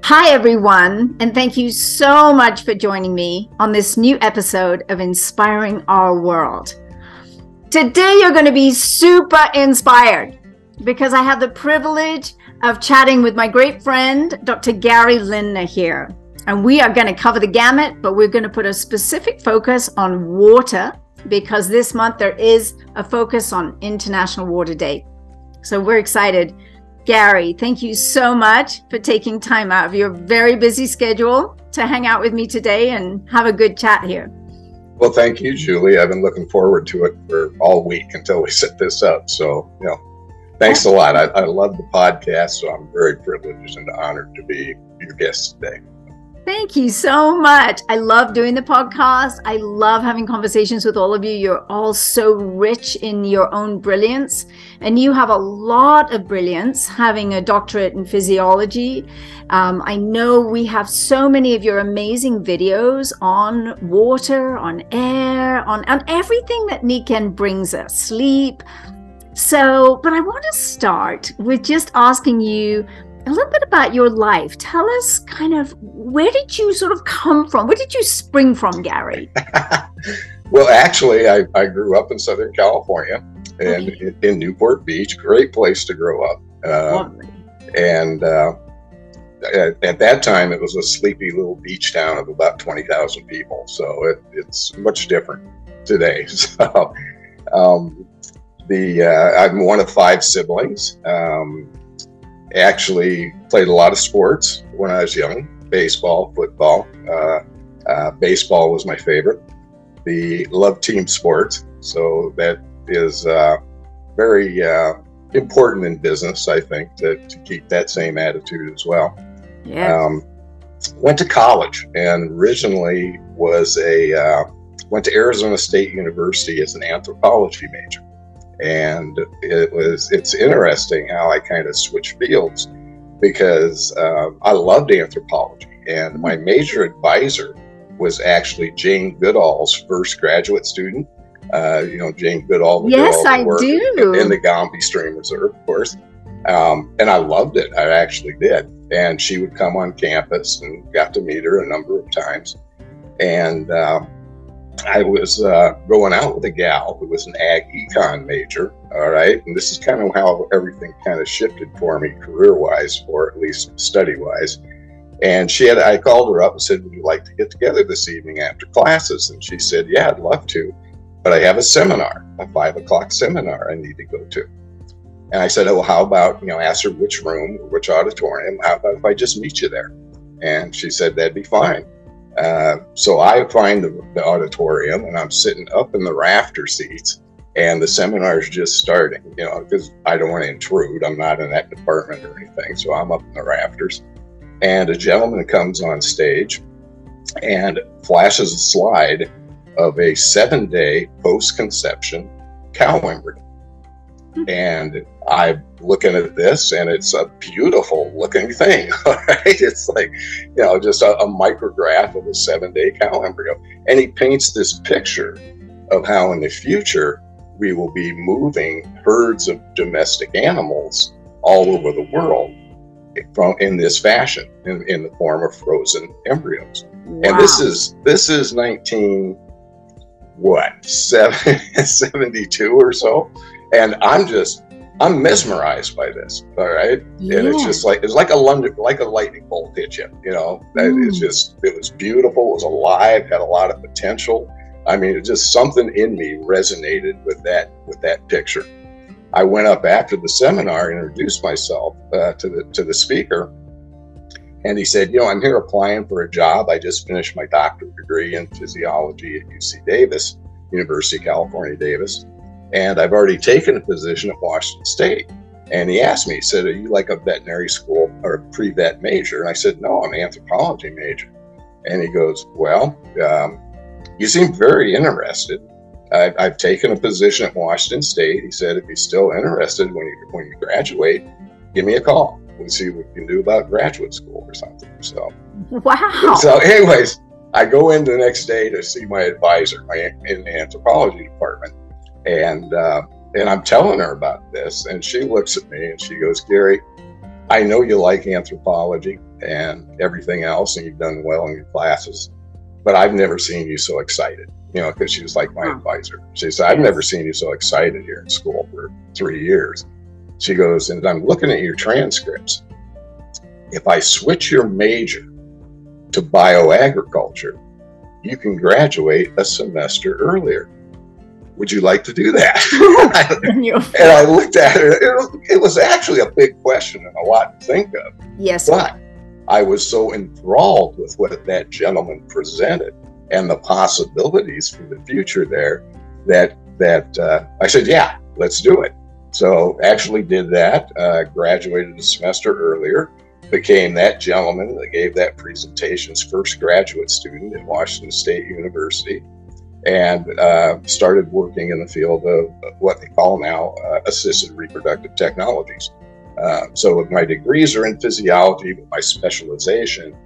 Hi, everyone, and thank you so much for joining me on this new episode of Inspiring Our World. Today, you're going to be super inspired because I have the privilege of chatting with my great friend, Dr. Gary Lindner here. And we are going to cover the gamut, but we're going to put a specific focus on water because this month there is a focus on International Water Day. So we're excited. Gary, thank you so much for taking time out of your very busy schedule to hang out with me today and have a good chat here. Well, thank you, Julie. I've been looking forward to it for all week until we set this up. So, thanks a lot. I love the podcast, so I'm very privileged and honored to be your guest today. Thank you so much. I love doing the podcast. I love having conversations with all of you. You're all so rich in your own brilliance, and you have a lot of brilliance having a doctorate in physiology. I know we have so many of your amazing videos on water, on air, on everything that Nikken brings us, sleep. But I want to start with just asking you a little bit about your life. Tell us kind of, where did you sort of come from? Where did you spring from, Gary? Well, actually, I grew up in Southern California and in Newport Beach. Great place to grow up. And at that time, it was a sleepy little beach town of about 20,000 people. So it's much different today. So I'm one of 5 siblings. Actually played a lot of sports when I was young. Baseball, football. Baseball was my favorite. Loved team sports. So that is very important in business, I think, to keep that same attitude as well. Yeah. Went to college and originally went to Arizona State University as an anthropology major. And it's interesting how I kind of switched fields because I loved anthropology, and my major advisor was actually Jane Goodall's first graduate student. Jane Goodall. Yes, I do. In the Gombe Stream Reserve, of course. And I loved it. I actually did. And she would come on campus and got to meet her a number of times. And I was going out with a gal who was an ag econ major, all right? And this is kind of how everything kind of shifted for me career-wise, or at least study-wise. And I called her up and said, would you like to get together this evening after classes? And she said, yeah, I'd love to, but I have a seminar, a 5 o'clock seminar I need to go to. And I said, oh, well, how about, ask her which room, or which auditorium, how about if I just meet you there? And she said, that'd be fine. So I find the auditorium, and I'm sitting up in the rafter seats, and the seminar's just starting, because I don't want to intrude. I'm not in that department or anything. So I'm up in the rafters, and a gentleman comes on stage and flashes a slide of a 7-day post-conception cow embryo. And I'm looking at this, and it's a beautiful looking thing. All right, it's like, just a micrograph of a 7-day cow embryo. And he paints this picture of how in the future we will be moving herds of domestic animals all over the world in this fashion, in the form of frozen embryos. Wow. And this is 72 or so. And I'm mesmerized by this. All right. Yeah. And it's like a lightning bolt hit you, it was beautiful. It was alive, had a lot of potential. I mean, it just something in me resonated with that picture. I went up after the seminar and introduced myself to the speaker. And he said, I'm here applying for a job. I just finished my doctorate degree in physiology at UC Davis, University of California, Davis. And I've already taken a position at Washington State. And he asked me, he said, are you like a veterinary school or a pre-vet major? And I said, no, I'm an anthropology major. And he goes, well, you seem very interested. I've taken a position at Washington State. He said, if you're still interested when you graduate, give me a call. We'll see what we can do about graduate school or something. So, wow. So anyways, I go in the next day to see my advisor in the anthropology department. And I'm telling her about this, and she looks at me and she goes, Gary, I know you like anthropology and everything else, and you've done well in your classes, but I've never seen you so excited, because she was like my advisor. She said, I've never seen you so excited here in school for 3 years. She goes, and I'm looking at your transcripts. If I switch your major to bioagriculture, you can graduate a semester earlier. Would you like to do that? And I looked at it. It was actually a big question and a lot to think of. Yes. But I was so enthralled with what that gentleman presented and the possibilities for the future there that I said, yeah, let's do it. So actually did that, graduated a semester earlier, became that gentleman that gave that presentation's first graduate student at Washington State University, and started working in the field of what they call now assisted reproductive technologies. So my degrees are in physiology, but my specialization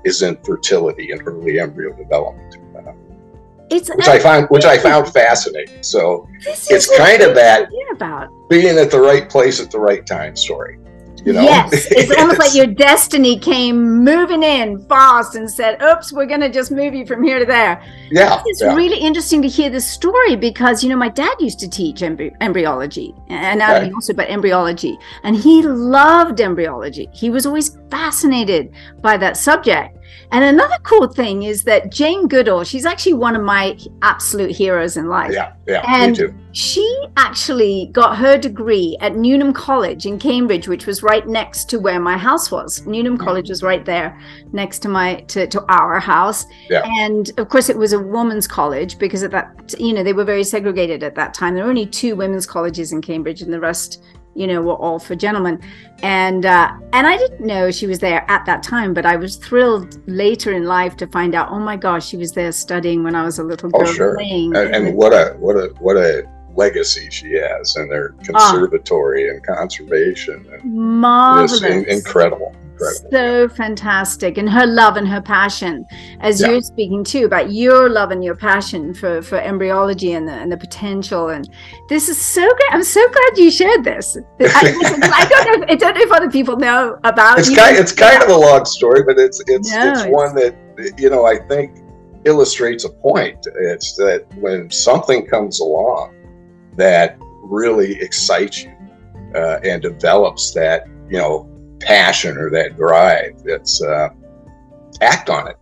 is in fertility and early embryo development, which I found fascinating. So it's kind of that being at the right place at the right time story. Yes, it's almost like your destiny came moving in fast and said, oops, we're going to just move you from here to there. Yeah. It's really interesting to hear this story because, my dad used to teach embryology and also about embryology, and he loved embryology. He was always fascinated by that subject. And another cool thing is that Jane Goodall, she's actually one of my absolute heroes in life. Yeah, and me too. She actually got her degree at Newnham College in Cambridge, which was right next to where my house was. Newnham College was right there next to our house. Yeah. And of course it was a women's college because at that, they were very segregated at that time. There were only 2 women's colleges in Cambridge and the rest were all for gentlemen. And I didn't know she was there at that time, but I was thrilled later in life to find out, oh my gosh, she was there studying when I was a little girl. Oh, sure. Playing. And what a legacy she has, and their conservatory and conservation. And marvelous. Incredible. So fantastic. And her love and her passion, as you're speaking too, about your love and your passion for embryology and the potential. And this is so great. I'm so glad you shared this. I don't know if other people know about it. It's kind of a long story, but it's one that, I think illustrates a point. It's that when something comes along that really excites you and develops that, passion or that drive, it's act on it.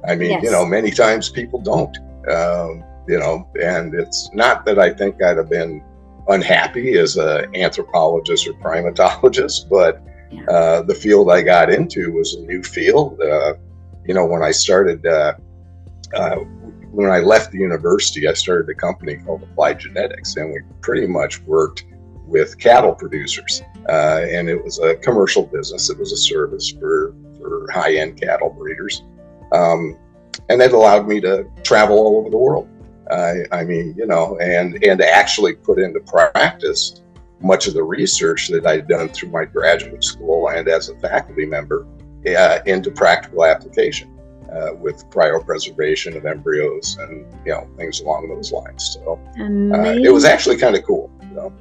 I mean, many times people don't, and it's not that I think I'd have been unhappy as an anthropologist or primatologist, but the field I got into was a new field. When I started, when I left the university, I started a company called Applied Genetics, and we pretty much worked with cattle producers. And it was a commercial business. It was a service for high-end cattle breeders. And it allowed me to travel all over the world. And actually put into practice much of the research that I'd done through my graduate school and as a faculty member into practical application with cryopreservation of embryos and, things along those lines. So it was actually kind of cool.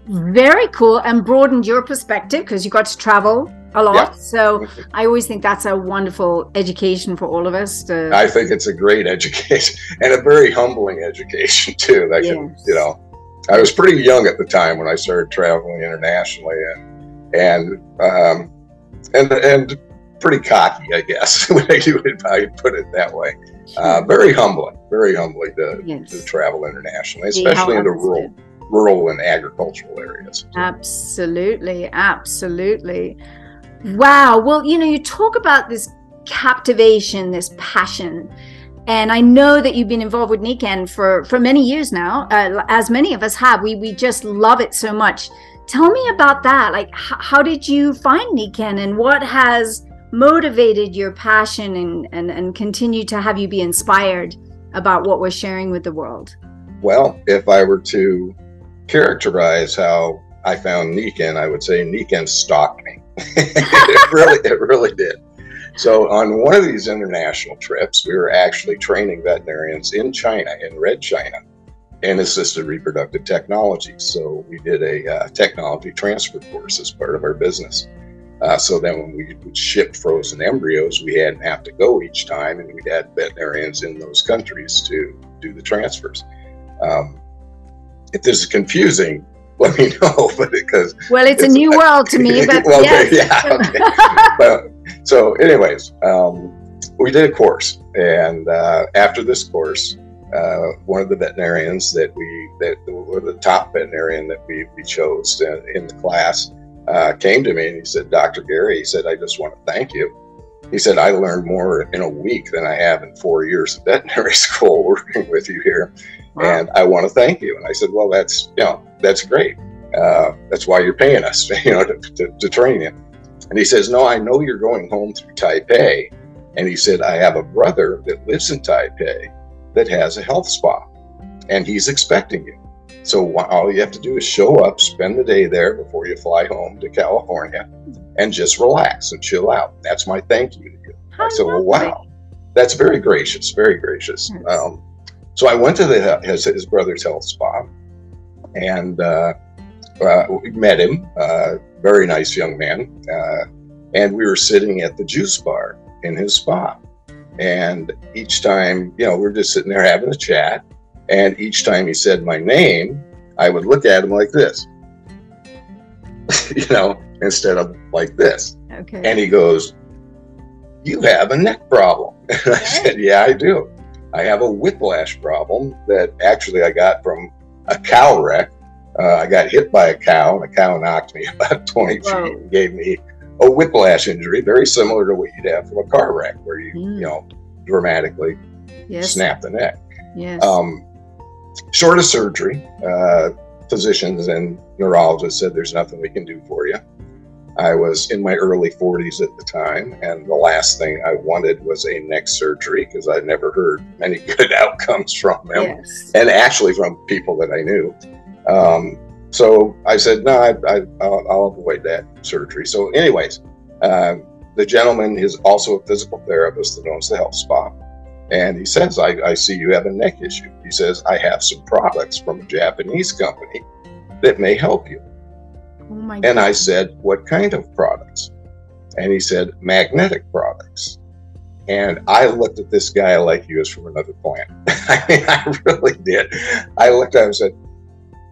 Very cool, and broadened your perspective because you got to travel a lot. Yeah. So I always think that's a wonderful education for all of us. I think it's a great education and a very humbling education too. I was pretty young at the time when I started traveling internationally, and pretty cocky, I guess. When I put it that way. Very humbling to travel internationally, especially into rural and agricultural areas. Absolutely. Wow. Well, you talk about this captivation, this passion, and I know that you've been involved with Nikken for many years now, as many of us have. We just love it so much. Tell me about that. Like, how did you find Nikken, and what has motivated your passion and continue to have you be inspired about what we're sharing with the world? Well, if I were to characterize how I found Nikken, I would say Nikken stalked me. It really did. So on one of these international trips, we were actually training veterinarians in China, in Red China, in assisted reproductive technology. So we did a technology transfer course as part of our business. So then when we would ship frozen embryos, we hadn't have to go each time, and we had veterinarians in those countries to do the transfers. If this is confusing, let me know, but because it's a new world to me, but well, yes. yeah, okay. So anyways, we did a course, and after this course, one of the veterinarians that were the top veterinarian that we chose in the class came to me, and he said, "Dr. Gary," he said, "I just want to thank you." He said, "I learned more in a week than I have in 4 years of veterinary school working with you here. Wow. And I want to thank you." And I said, "Well, that's great. That's why you're paying us, to train you." And he says, "No, I know you're going home through Taipei." And he said, "I have a brother that lives in Taipei that has a health spa, and he's expecting you. So all you have to do is show up, spend the day there before you fly home to California, and just relax and chill out. That's my thank you to you." I said, "Well, wow, that's very gracious, very gracious." Yes. So I went to his brother's health spa, and we met him, very nice young man, and we were sitting at the juice bar in his spa. And each time, we're just sitting there having a chat, and each time he said my name, I would look at him like this, instead of like this. Okay. And he goes, "You have a neck problem." And I said, "Yeah, I do. I have a whiplash problem that actually I got from a cow wreck. I got hit by a cow, and the cow knocked me about 20 feet and gave me a whiplash injury, very similar to what you'd have from a car wreck, where you dramatically snap the neck." Yes. Short of surgery, physicians and neurologists said, "There's nothing we can do for you." I was in my early 40s at the time, and the last thing I wanted was a neck surgery, because I'd never heard any good outcomes from them, and actually from people that I knew. So I said, "No, I'll avoid that surgery." So anyways, the gentleman is also a physical therapist that owns the health spa. And he says, I see you have a neck issue. He says, "I have some products from a Japanese company that may help you." Oh my God. And I said, "What kind of products?" And he said, "Magnetic products." And I looked at this guy like he was from another planet. I mean, I really did. I looked at him and said,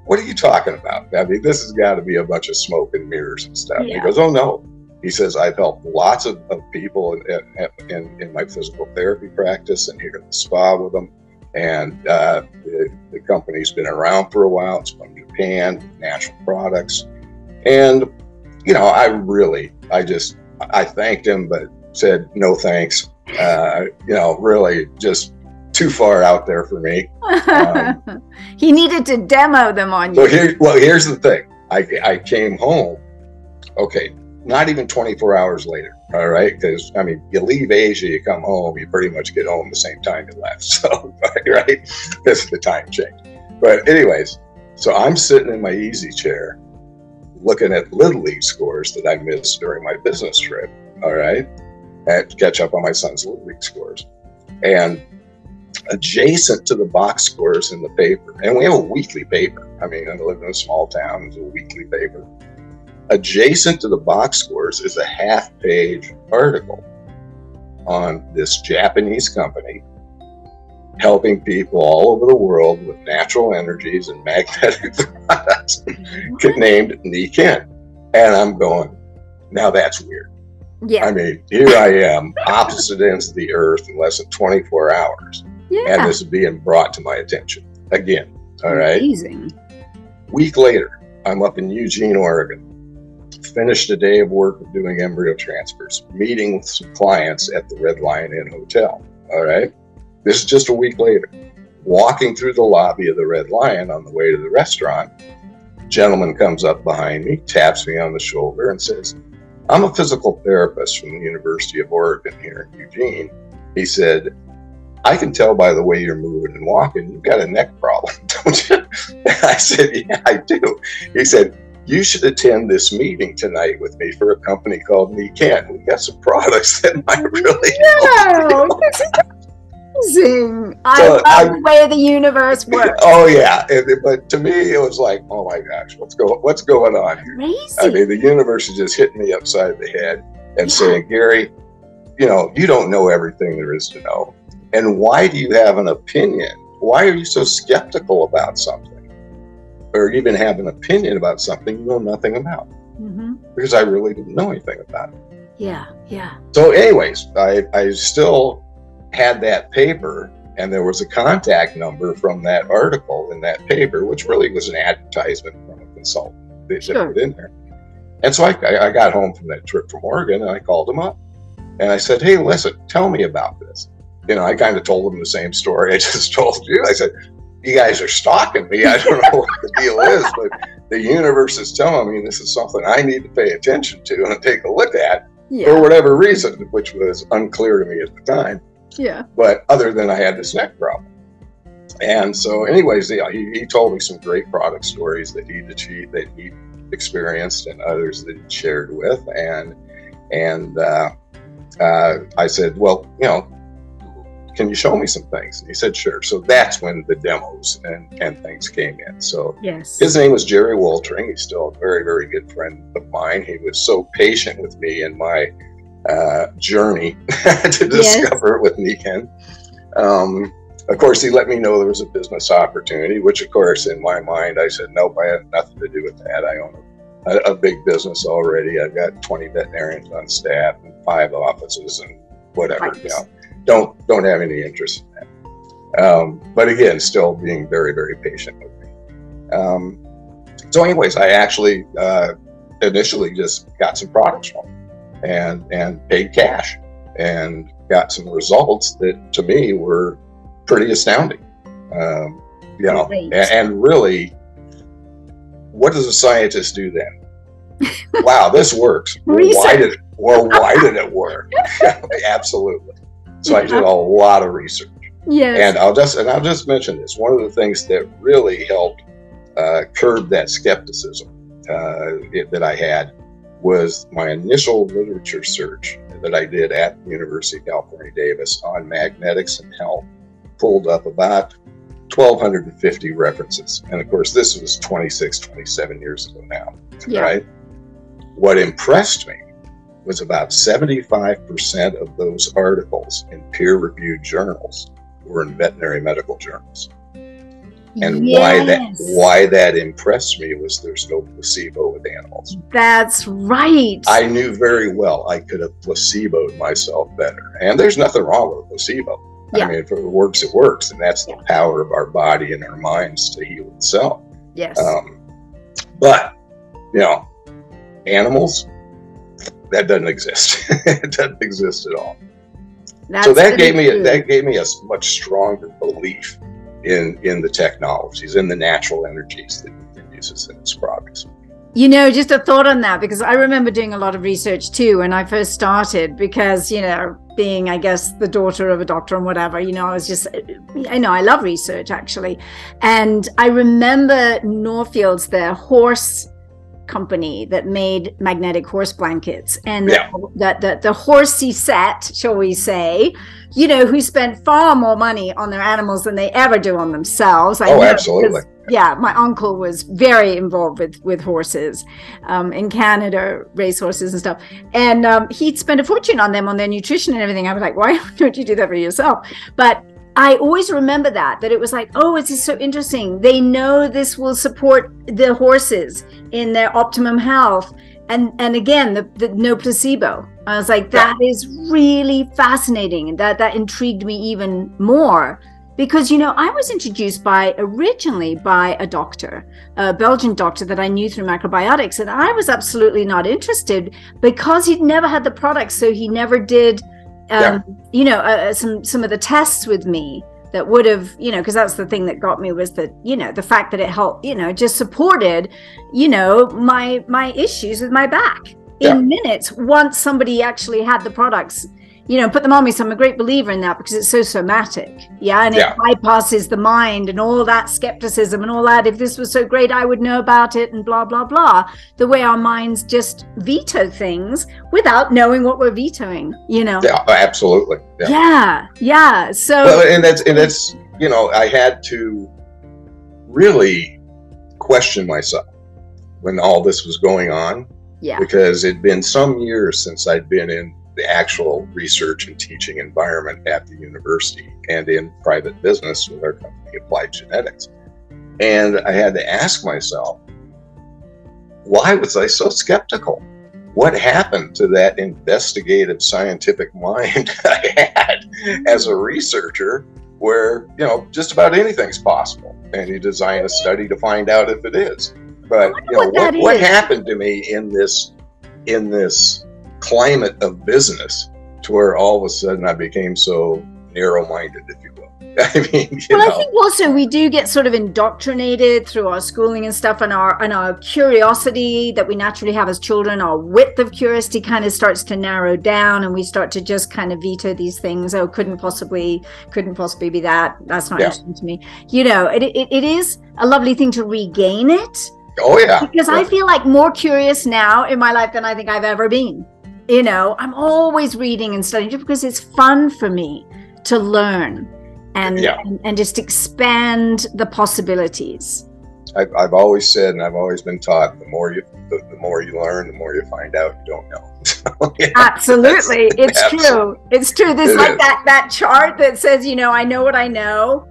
"What are you talking about? I mean, this has got to be a bunch of smoke and mirrors and stuff." Yeah. He goes, "Oh, no." He says, "I've helped lots of people in my physical therapy practice and here at the spa with them. And the company's been around for a while. It's from Japan, natural products." And, I thanked him, but said, "No, thanks." Really just too far out there for me. He needed to demo them on you. Here's the thing. I came home. Okay. Not even 24 hours later, all right? Because, you leave Asia, you come home, you pretty much get home the same time you left. So, right? This is the time change. But anyways, so I'm sitting in my easy chair looking at Little League scores that I missed during my business trip, all right? I had to catch up on my son's Little League scores. And adjacent to the box scores in the paper, and we have a weekly paper. I live in a small town, there's a weekly paper. Adjacent to the box scores is a half-page article on this Japanese company helping people all over the world with natural energies and magnetic products named Nikken. And I'm going, now that's weird. Yeah. Here I am, opposite ends of the earth in less than 24 hours. Yeah. And this is being brought to my attention again. All right. Amazing. Week later, I'm up in Eugene, Oregon. Finished a day of work of doing embryo transfers, meeting with some clients at the Red Lion Inn Hotel. All right. This is just a week later. Walking through the lobby of the Red Lion on the way to the restaurant, a gentleman comes up behind me, taps me on the shoulder and says, "I'm a physical therapist from the University of Oregon here in Eugene." He said, "I can tell by the way you're moving and walking, you've got a neck problem, don't you?" And I said, "Yeah, I do." He said, "You should attend this meeting tonight with me for a company called Nikken. We got some products that might really help you." amazing. I So love the way the universe works. Oh yeah, but to me it was like, oh my gosh, what's going on here? Crazy. I mean, the universe is just hitting me upside the head and saying, Gary, you don't know everything there is to know. And why do you have an opinion? Why are you so skeptical about something? Or even have an opinion about something you know nothing about? Mm-hmm. Because I really didn't know anything about it. Yeah. So anyways, I still had that paper, and there was a contact number from that article in that paper, which really was an advertisement from a consultant that put in there. And so I got home from that trip from Oregon, and I called him up. And I said, hey, listen, tell me about this. I kind of told them the same story I just told you. I said, you guys are stalking me. I don't know what the deal is, but the universe is telling me this is something I need to pay attention to and take a look at for whatever reason, which was unclear to me at the time. Yeah. But other than I had this neck problem. And so anyways, he told me some great product stories that he'd achieved, that he experienced, and others that he shared with. And I said, well, can you show me some things? And he said, sure. So that's when the demos and things came in. So his name was Jerry Woltering. He's still a very, very good friend of mine. He was so patient with me in my journey to discover it with Nikken. Of course, he let me know there was a business opportunity, which of course in my mind, I said, nope, I have nothing to do with that. I own a big business already. I've got 20 veterinarians on staff and 5 offices and whatever, don't have any interest in that. But again, still being very, very patient with me. So anyways, I actually initially just got some products from him and paid cash and got some results that to me were pretty astounding. And really, what does a scientist do then? Wow, this works. Why did it work? Absolutely. So I did a lot of research. Yes. And I'll just mention this. One of the things that really helped curb that skepticism that I had was my initial literature search that I did at the University of California, Davis on magnetics and health. Pulled up about 1,250 references. And of course, this was 27 years ago now, right? What impressed me was about 75% of those articles in peer-reviewed journals were in veterinary medical journals. And why that impressed me was there's no placebo with animals. That's right. I knew very well I could have placeboed myself better. And there's nothing wrong with a placebo. I mean, if it works, it works. And that's the power of our body and our minds to heal itself. Yes. But, animals, that doesn't exist. It doesn't exist at all. So that gave me a much stronger belief in the technologies, in the natural energies that Nikken uses in its products. Just a thought on that, because I remember doing a lot of research too when I first started, because, being, I guess, the daughter of a doctor and whatever, I love research actually. And I remember Northfield's, their horse company that made magnetic horse blankets, and the horsey set, shall we say, who spent far more money on their animals than they ever do on themselves. Absolutely. My uncle was very involved with horses in Canada, race horses and stuff. And he'd spend a fortune on them, on their nutrition and everything. I was like, why don't you do that for yourself? But I always remember that it was like, oh, it's just so interesting. They know this will support the horses in their optimum health. And again, the no placebo. I was like, that is really fascinating. And that intrigued me even more. Because, I was introduced originally by a doctor, a Belgian doctor that I knew through macrobiotics. And I was absolutely not interested because he'd never had the products. So he never did, some of the tests with me that would have, because that's the thing that got me, was that, the fact that it helped, just supported, my issues with my back in minutes once somebody actually had the products put them on me. So I'm a great believer in that because it's so somatic. Yeah. And it bypasses the mind and all that skepticism and all that. If this was so great, I would know about it and blah, blah, blah. The way our minds just veto things without knowing what we're vetoing, Yeah, absolutely. Yeah. So, well, and that's, I had to really question myself when all this was going on. Yeah. Because it'd been some years since I'd been in the actual research and teaching environment at the university and in private business with our company, Applied Genetics. And I had to ask myself, why was I so skeptical? What happened to that investigative scientific mind I had as a researcher where, just about anything's possible and you design a study to find out if it is. But what happened to me in this climate of business to where all of a sudden I became so narrow-minded, if you will. I mean, I think also we do get sort of indoctrinated through our schooling and stuff, and our curiosity that we naturally have as children. Our width of curiosity kind of starts to narrow down, and we start to just kind of veto these things. Oh, couldn't possibly be that. That's not interesting to me. It is a lovely thing to regain it. Oh, yeah. Because I feel like more curious now in my life than I think I've ever been. I'm always reading and studying just because it's fun for me to learn and just expand the possibilities. I've always said, and I've always been taught, the more you learn, the more you find out you don't know. Absolutely. It's true. There's that chart that says, I know what I know,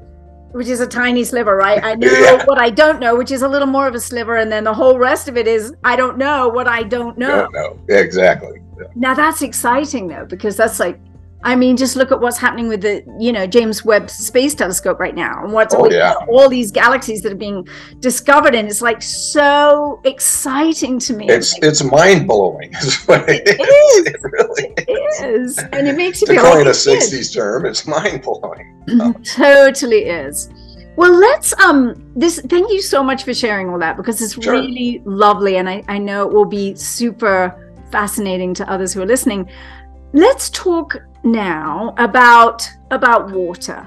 which is a tiny sliver, right? I know what I don't know, which is a little more of a sliver. And then the whole rest of it is, I don't know what I don't know. Don't know. Yeah, exactly. Yeah. Now that's exciting though, because that's like, just look at what's happening with the, James Webb Space Telescope right now and all these galaxies that are being discovered. And it's like so exciting to me. It's mind blowing. It is. It really is. And it makes you feel like a 60s term. It's mind blowing. Totally is. Well, let's, thank you so much for sharing all that because it's really lovely. And I know it will be super fascinating to others who are listening. Let's talk now about water.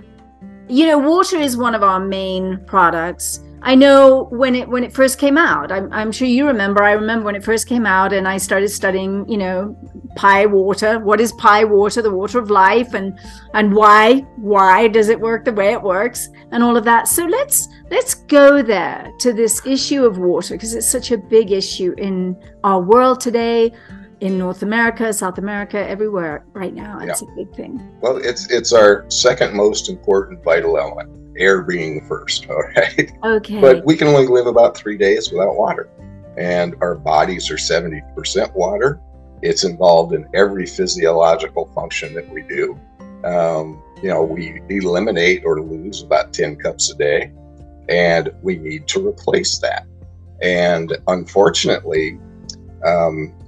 Water is one of our main products. I know when it first came out, I'm sure you remember. I remember when it first came out, and I started studying, Pi water. What is Pi water? The water of life, and why does it work the way it works, and all of that. So let's go there to this issue of water because it's such a big issue in our world today. In North America, South America, everywhere right now. It's a big thing. Well, it's our second most important vital element, air being first, all right? Okay. But we can only live about 3 days without water. And our bodies are 70% water. It's involved in every physiological function that we do. We eliminate or lose about 10 cups a day, and we need to replace that. And unfortunately,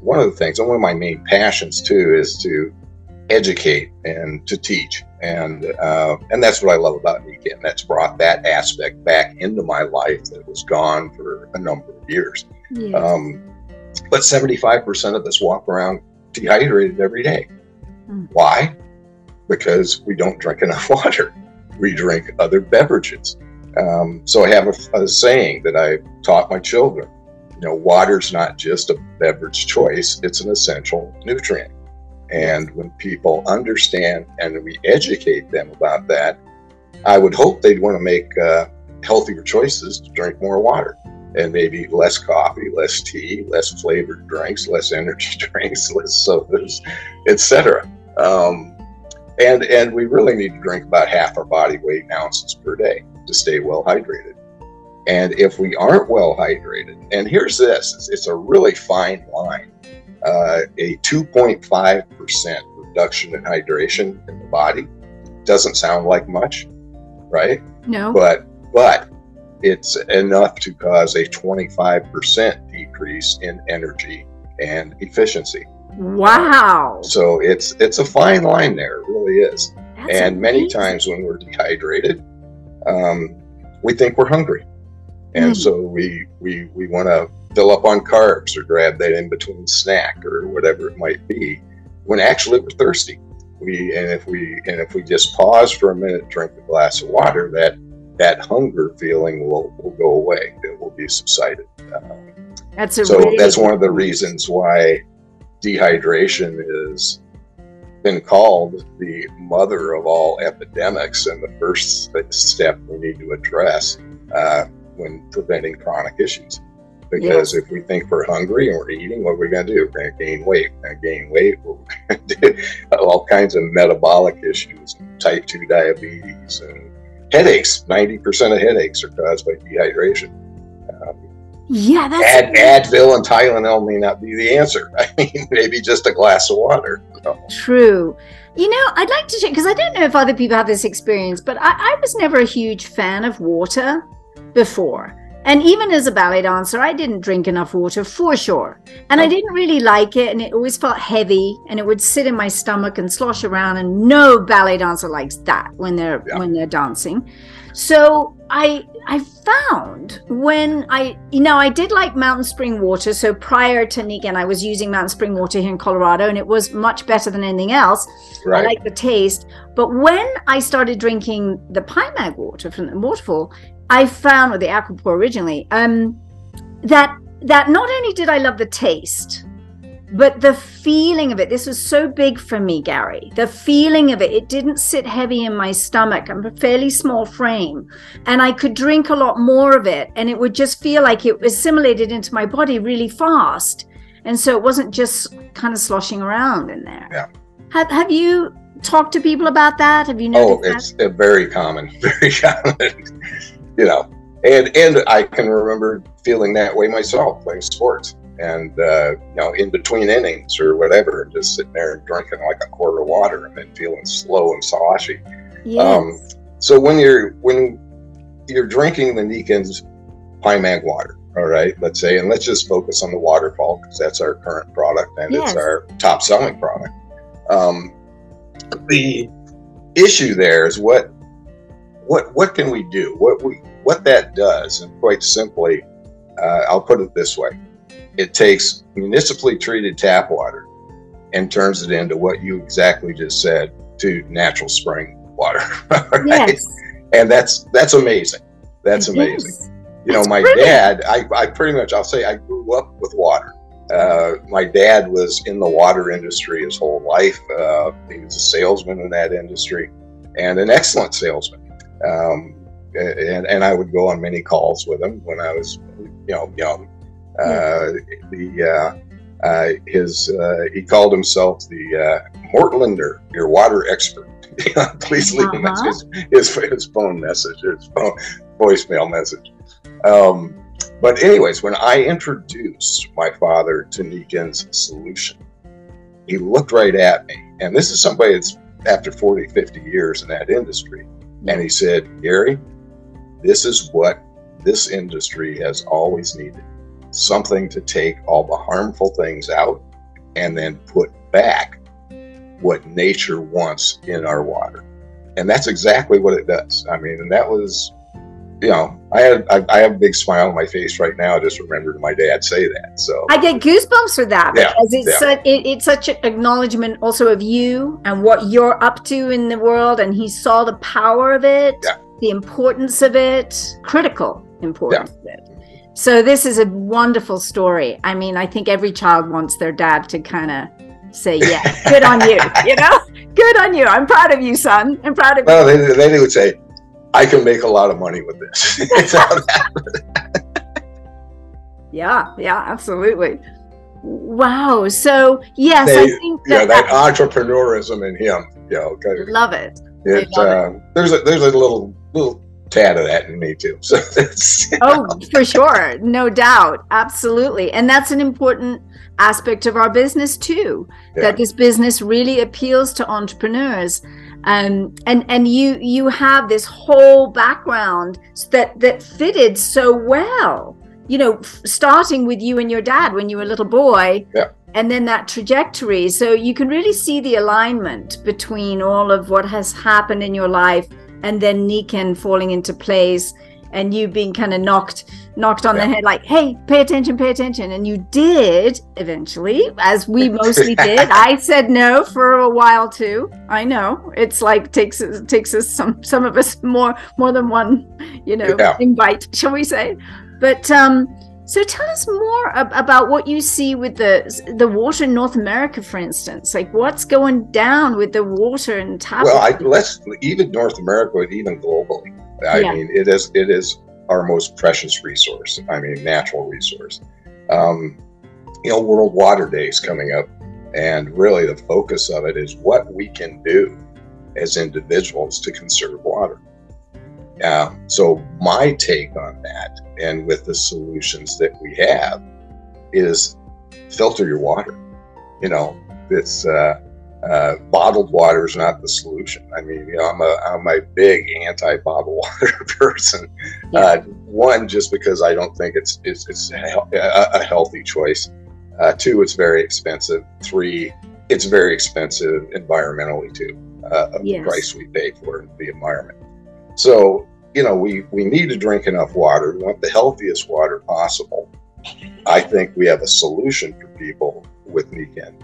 one of the things, and one of my main passions too, is to educate and to teach, and that's what I love about Nikken. That's brought that aspect back into my life that was gone for a number of years. Yes. But 75% of us walk around dehydrated every day. Why? Because we don't drink enough water. We drink other beverages. So I have a saying that I taught my children. Water's not just a beverage choice, it's an essential nutrient. And when people understand and we educate them about that, I would hope they'd want to make healthier choices to drink more water and maybe less coffee, less tea, less flavored drinks, less energy drinks, less sodas, etc. And we really need to drink about half our body weight in ounces per day to stay well hydrated. And if we aren't well hydrated, and here's this, it's a really fine line, a 2.5% reduction in hydration in the body doesn't sound like much, right? No. But it's enough to cause a 25% decrease in energy and efficiency. Wow. So it's a fine line there, it really is. That's and many amazing. times when we're dehydrated, we think we're hungry. And so we want to fill up on carbs or grab that in between snack or whatever it might be, when actually we're thirsty. If we just pause for a minute, drink a glass of water, that hunger feeling will go away. It will be subsided. That's one of the reasons why dehydration is been called the mother of all epidemics, and the first step we need to address when preventing chronic issues. Because if we think we're hungry and we're eating, what are we going to do? We're going to gain weight. We're going to gain weight. We're going to do all kinds of metabolic issues, type 2 diabetes, and headaches. 90% of headaches are caused by dehydration. Advil and Tylenol may not be the answer. I mean, maybe just a glass of water. True. I'd like to check, because I don't know if other people have this experience, but I was never a huge fan of water before. And even as a ballet dancer, I didn't drink enough water for sure. And I didn't really like it. And it always felt heavy, and it would sit in my stomach and slosh around. And no ballet dancer likes that when they're dancing. So I found when I did like mountain spring water. So prior to Nikken, I was using mountain spring water here in Colorado, and it was much better than anything else. Right. I like the taste. But when I started drinking the PiMag water from the Waterfall, I found, with the Aquapour originally, that not only did I love the taste, but the feeling of it. This was so big for me, Gary. The feeling of it. It didn't sit heavy in my stomach. I'm a fairly small frame, and I could drink a lot more of it, and it would just feel like it assimilated into my body really fast. And so it wasn't just kind of sloshing around in there. Yeah. Have you talked to people about that? Have you noticed that? It's very common. Very common. And I can remember feeling that way myself, playing sports, and in between innings or whatever, just sitting there and drinking like a quart of water and then feeling slow and sloshy. Yes. So when you're drinking the Nikken's PiMag water, all right, let's say, and let's just focus on the Waterfall, because that's our current product and it's our top selling product. The issue there is what can we do? What that does, and quite simply, I'll put it this way: it takes municipally treated tap water and turns it into what you exactly just said, to natural spring water. Right? Yes. And that's amazing. That's amazing. My dad, I pretty much, I'll say I grew up with water. My dad was in the water industry his whole life. He was a salesman in that industry, and an excellent salesman. And I would go on many calls with him when I was, young. He called himself the Mort Lindner, your water expert. Please leave him his phone message, his voicemail message. But anyways, when I introduced my father to Nikken's solution, he looked right at me, and this is somebody that's after 40, 50 years in that industry. And he said, Gary, this is what this industry has always needed. Something to take all the harmful things out and then put back what nature wants in our water. And that's exactly what it does. I mean, and that was, I have a big smile on my face right now. I just remembered my dad say that. So I get goosebumps for that, because it's such an acknowledgement also of you and what you're up to in the world. And he saw the power of it, the importance of it, critical importance of it. So this is a wonderful story. I mean, I think every child wants their dad to kind of say, yeah, good on you, good on you. I'm proud of you, son. I'm proud of you. Well, they would say, I can make a lot of money with this. Yeah, absolutely. Wow. So yes, I think that entrepreneurism in him. Love it. There's a little tad of that in me too. So for sure, no doubt, absolutely, and that's an important aspect of our business too. That this business really appeals to entrepreneurs. And you have this whole background that fitted so well, starting with you and your dad when you were a little boy, and then that trajectory. So you can really see the alignment between all of what has happened in your life and then Nikken falling into place and you being kind of knocked on the head, like, hey, pay attention. And you did eventually, as we mostly did. I said no for a while too. I know it's like takes us some of us more than one, invite, shall we say? But so tell us more about what you see with the water in North America, for instance. Like, what's going down with the water and tap? Well, let's even North America, and even globally. I mean, it is our most precious resource. I mean, natural resource. World Water Day is coming up, and really the focus of it is what we can do as individuals to conserve water. So my take on that, and with the solutions that we have, is filter your water. It's bottled water is not the solution. I mean, I'm a big anti-bottled water person. One, just because I don't think it's a healthy choice. Two, it's very expensive. Three, it's very expensive environmentally too, of the price we pay for the environment. So, we need to drink enough water. We want the healthiest water possible. I think we have a solution for people with Nikken.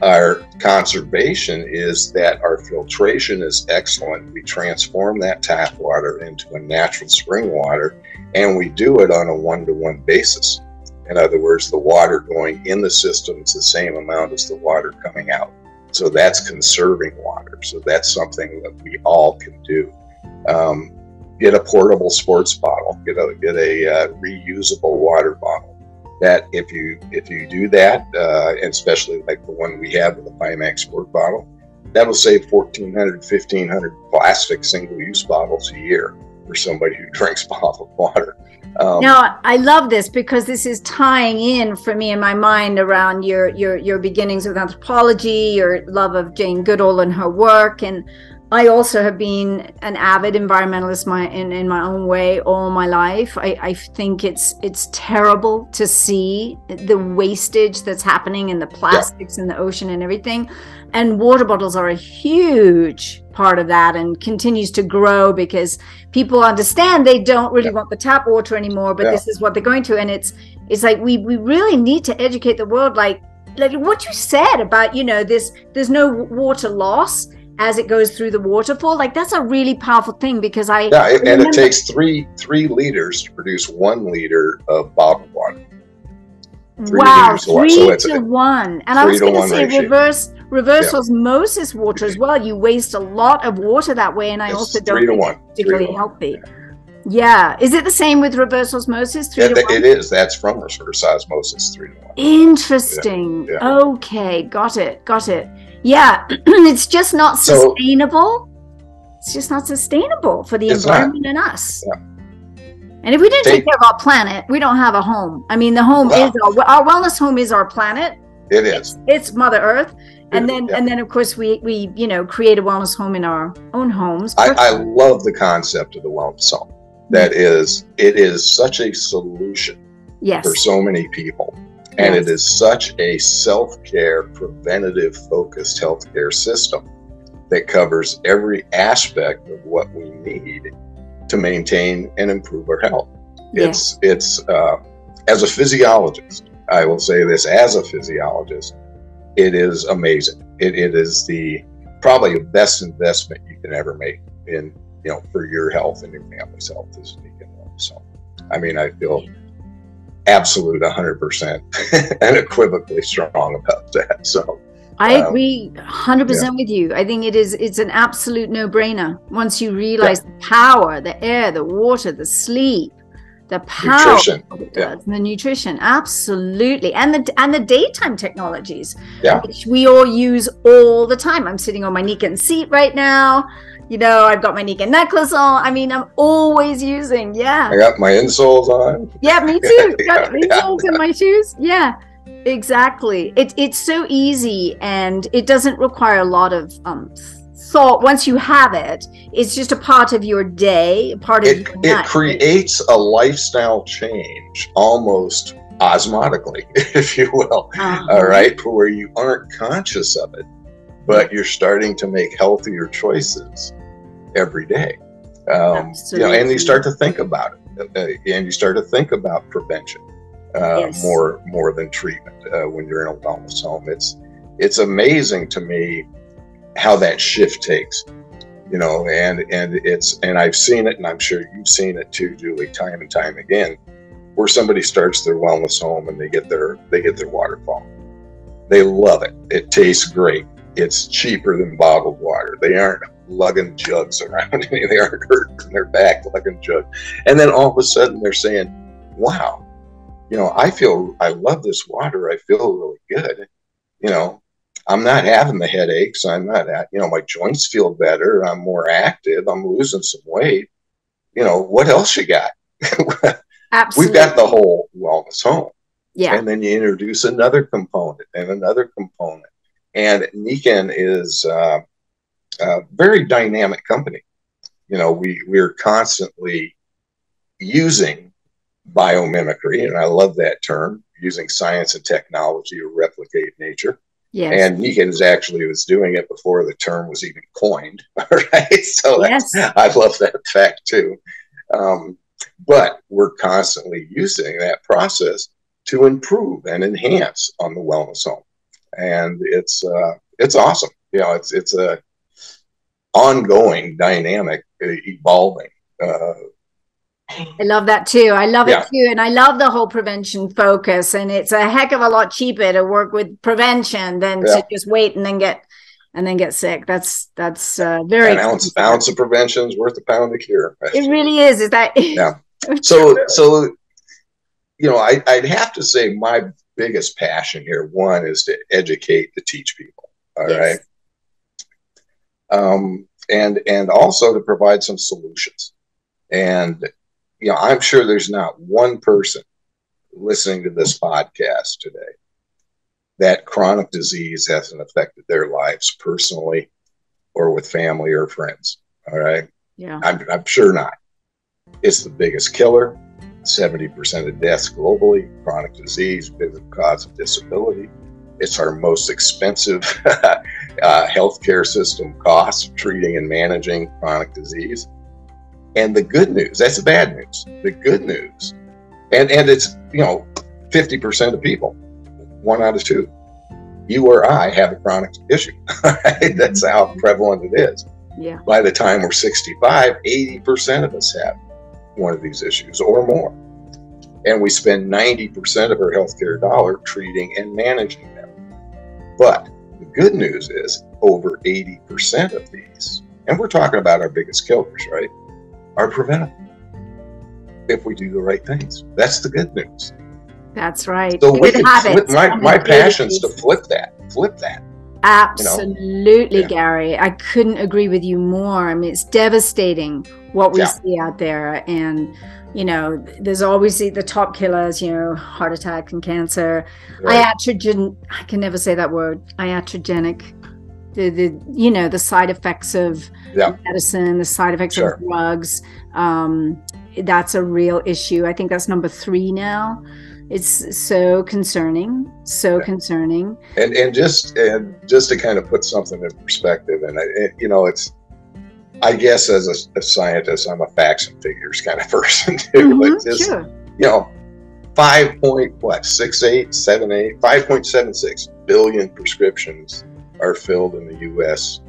Our conservation is that our filtration is excellent. We transform that tap water into a natural spring water, and we do it on a one-to-one basis. In other words, the water going in the system is the same amount as the water coming out. So that's conserving water. So that's something that we all can do. Get a portable sports bottle. Get a reusable water bottle. That if you do that, and especially like the one we have with the PiMag sport bottle, that'll save 1,400, 1,500 plastic single-use bottles a year for somebody who drinks bottled water. Now, I love this because this is tying in for me in my mind around your beginnings with anthropology, your love of Jane Goodall and her work. And I also have been an avid environmentalist in my own way all my life. I think it's terrible to see the wastage that's happening in the plastics in the ocean and everything. And water bottles are a huge part of that, and continues to grow because people understand they don't really want the tap water anymore, but this is what they're going to. And it's like we really need to educate the world, like what you said about, there's no water loss as it goes through the waterfall. Like, that's a really powerful thing, because and it takes three liters to produce 1 liter of bottled water. 3 to 1. And I was going to say reverse osmosis water as well. You waste a lot of water that way, and I also don't think it's particularly healthy. Yeah. Is it the same with reverse osmosis? 3 to 1? It is. That's from reverse osmosis, 3 to 1. Interesting. Yeah. Okay. Got it. Yeah. It's just not sustainable. It's just not sustainable for the environment and us. Yeah. And if we didn't take care of our planet, we don't have a home. I mean, the home is our wellness home is our planet. It is. It's Mother Earth. And then of course we create a wellness home in our own homes. I love the concept of the wellness home. It is such a solution for so many people. And it is such a self-care, preventative focused healthcare system that covers every aspect of what we need to maintain and improve our health. It's as a physiologist, I will say this, as a physiologist, it is amazing. It is probably the best investment you can ever make in, for your health and your family's health is Nikken. So, I mean, I feel absolute 100% unequivocally strong about that. So I agree 100% with you. I think it's an absolute no-brainer once you realize the power, the air, the water, the sleep, the power of it does, the nutrition, absolutely, and the daytime technologies, which we all use all the time. I'm sitting on my Nikken seat right now. I've got my Nikken necklace on. I mean, I'm always using. I got my insoles on. Yeah, me too. Got insoles in my shoes. Yeah, exactly. It's so easy, and it doesn't require a lot of thought. Once you have it, it's just a part of your day, a part of your night. It creates a lifestyle change almost osmotically, if you will. All right, where you aren't conscious of it, but you're starting to make healthier choices every day. And you start to think about it. and you start to think about prevention Yes. more than treatment when you're in a wellness home. It's amazing to me how that shift takes, you know, and I've seen it, and I'm sure you've seen it too, Julie, time and time again, where somebody starts their wellness home and they get their waterfall. They love it. It tastes great. It's cheaper than bottled water. They aren't lugging jugs around. They aren't hurting their back lugging jugs. And then all of a sudden they're saying, wow, you know, I love this water. I feel really good. You know, I'm not having the headaches. I'm not, you know, my joints feel better. I'm more active. I'm losing some weight. You know, what else you got? Absolutely. We've got the whole wellness home. Yeah. And then you introduce another component and another component. And Nikken is a very dynamic company. You know, we're constantly using biomimicry, and I love that term, using science and technology to replicate nature. Yes. And Nikken was doing it before the term was even coined. Right? So yes. I love that fact too. But we're constantly using that process to improve and enhance on the wellness home. And it's awesome. You know, it's a ongoing, dynamic, evolving. I love that too. I love it too. And I love the whole prevention focus. And it's a heck of a lot cheaper to work with prevention than to just wait and then get sick. That's very an ounce of prevention is worth a pound of cure. It really is. Is that so you know, I'd have to say my biggest passion here, one, is to educate, to teach people. All right. And also to provide some solutions. And, you know, I'm sure there's not one person listening to this podcast today that chronic disease hasn't affected their lives personally or with family or friends. All right. Yeah. I'm sure not. It's the biggest killer. 70% of deaths globally, chronic disease, biggest cause of disability. It's our most expensive healthcare system costs, treating and managing chronic disease. And the good news, that's the bad news. The good news, and it's, you know, 50% of people, 1 out of 2, you or I have a chronic issue. Right? That's how prevalent it is. Yeah. By the time we're 65, 80% of us have one of these issues or more. And we spend 90% of our healthcare dollar treating and managing them. But the good news is over 80% of these, and we're talking about our biggest killers, right, are preventable if we do the right things. That's the good news. That's right. So we can flip, my passion's to flip that. Absolutely, you know? Gary. I couldn't agree with you more. I mean, it's devastating what we see out there. And, you know, there's always the top killers, you know, heart attack and cancer. Right. I can never say that word. Iatrogenic. You know, the side effects of medicine, the side effects of drugs. That's a real issue. I think that's number 3 now. It's so concerning, concerning. And just to kind of put something in perspective, and you know, I guess as a scientist, I'm a facts and figures kind of person too. But just, you know, 5.76 billion prescriptions are filled in the U.S.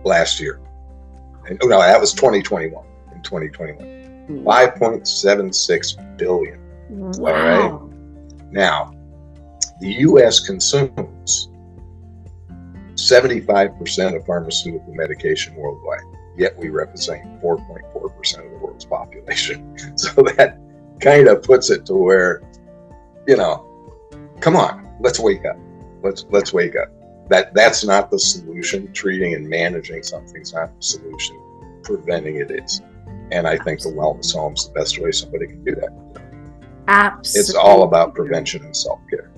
last year. And no, that was 2021. In 2021, 5.76 billion. Wow. All right. Now, the U.S. consumes 75% of pharmaceutical medication worldwide, yet we represent 4.4% of the world's population. So that kind of puts it to where, you know, come on, let's wake up. Let's wake up. That's not the solution. Treating and managing something's not the solution. Preventing it is. And I think the wellness home is the best way somebody can do that. Absolutely. It's all about prevention and self-care.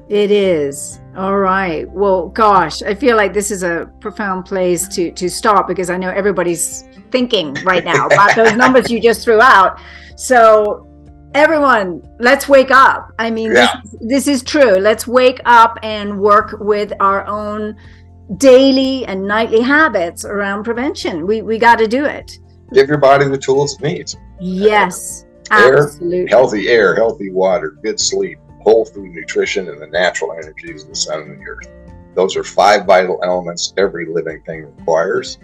It is. All right. Well, gosh, I feel like this is a profound place to stop, because I know everybody's thinking right now about those numbers you just threw out. So everyone, let's wake up. I mean, this is true. Let's wake up and work with our own daily and nightly habits around prevention. We got to do it. Give your body the tools it needs. Yes, Air, absolutely. healthy air, healthy water, good sleep, whole food nutrition, and the natural energies of the sun and the earth. Those are 5 vital elements every living thing requires,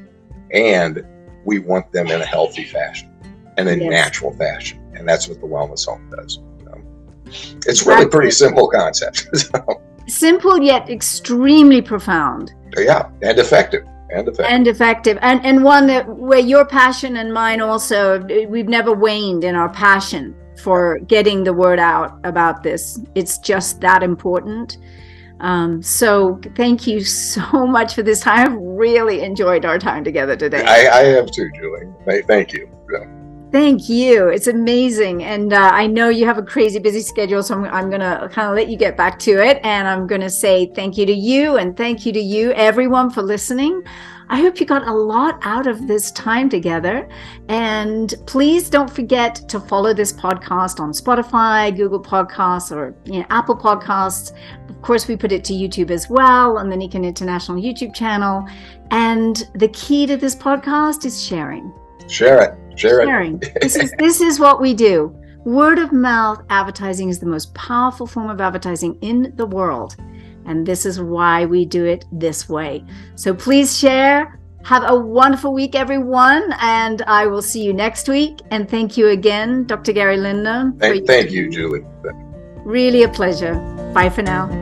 and we want them in a healthy fashion and a natural fashion, and that's what the Wellness Home does. It's really pretty simple concept. Simple yet extremely profound. Yeah, and effective. And one that where your passion and mine also, we've never waned in our passion for getting the word out about this. It's just that important. So thank you so much for this time. I've really enjoyed our time together today. I have too, Julie. Thank you. Thank you. It's amazing. And I know you have a crazy busy schedule, so I'm going to kind of let you get back to it. And I'm going to say thank you to you, and thank you to you, everyone, for listening. I hope you got a lot out of this time together. And please don't forget to follow this podcast on Spotify, Google Podcasts, or Apple Podcasts. Of course, we put it to YouTube as well on the Nikken International YouTube channel. And the key to this podcast is sharing. Share it. This is what we do. Word of mouth advertising is the most powerful form of advertising in the world. And this is why we do it this way. So please share. Have a wonderful week, everyone. And I will see you next week. And thank you again, Dr. Gary Lindner. Thank you, Julie. Really a pleasure. Bye for now.